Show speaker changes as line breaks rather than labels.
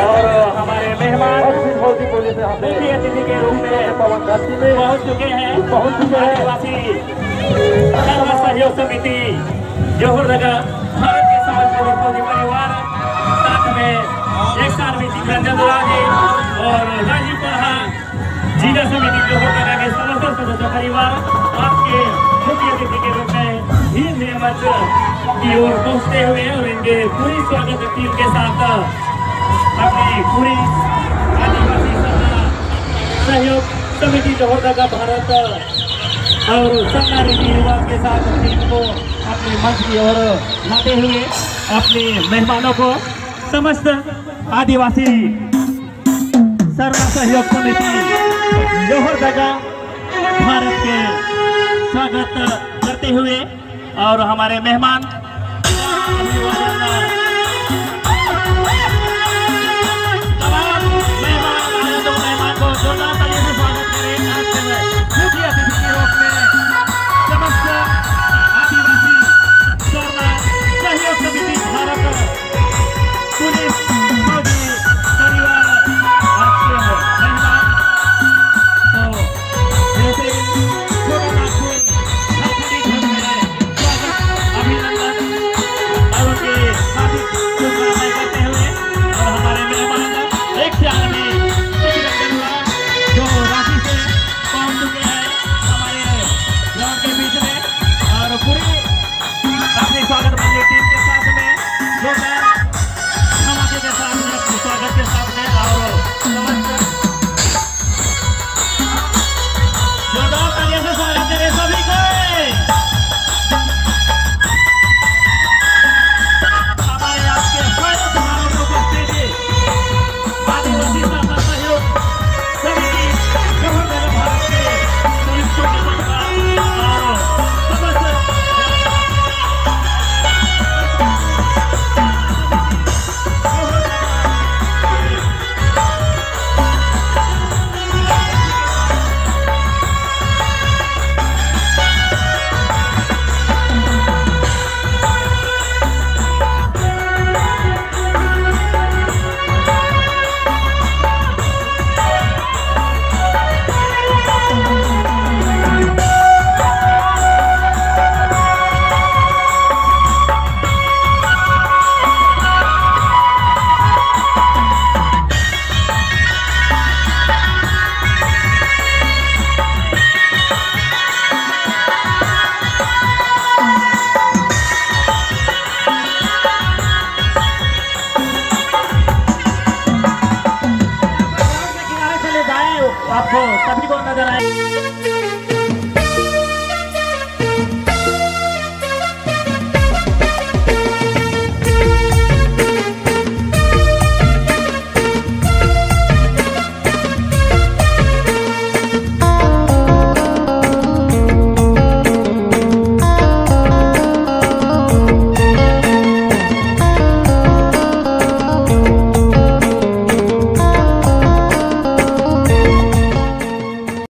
और हमारे मेहमान मुख्य अतिथि के रूप में पहुंच चुके हैं आदिवासी धर्म सहयोग समिति जोहरदगा भारत के समाजवादी फौजी परिवार, साथ में एक साल में चित्रंजन ओराओं और राजीव पढ़ा जिला समिति जोहरदगा के समस्त सदस्य परिवार आपके मुख्य अतिथि के रूप में हिंद नियमत की ओर पहुंचते हुए और इनके पूरी स्वागत टीम के साथ अपनी पूरी आदिवासी सहयोग समिति जोहरदगा भारत और संघ रीति रिवाज के साथ टीम को अपने मंच की ओर लाते हुए अपने मेहमानों को समस्त आदिवासी सर्व सहयोग समिति जोहरदगा भारत के स्वागत करते हुए और हमारे मेहमान को जोरदार तालियों से स्वागत करें। आज के मुख्य अतिथि के रूप में समस्त आदिवासी सहयोग समिति भारत पुलिस फौजी परिवार आपके मेहमान तो जैसे छोटा नागपुर स्वागत अभिनंदन और उनके हार्दिक शुभकामनाएं करते हुए और हमारे मेहमान एक ख्याल में जो रांची से पहुंच चुके हैं हमारे ग्राउंड के बीच में और पूरी अपनी स्वागत मंडली टीम के साथ में जोरदार धमाके के साथ में स्वागत के साथ में और जोरदार तालियों से स्वागत करें सभी को। हमारे आपके स्वागत समारोह को उपस्थित आदिवासी सहयोग समिति जोहरदगा भारत के पुलिस आपको सभी को नजर आए।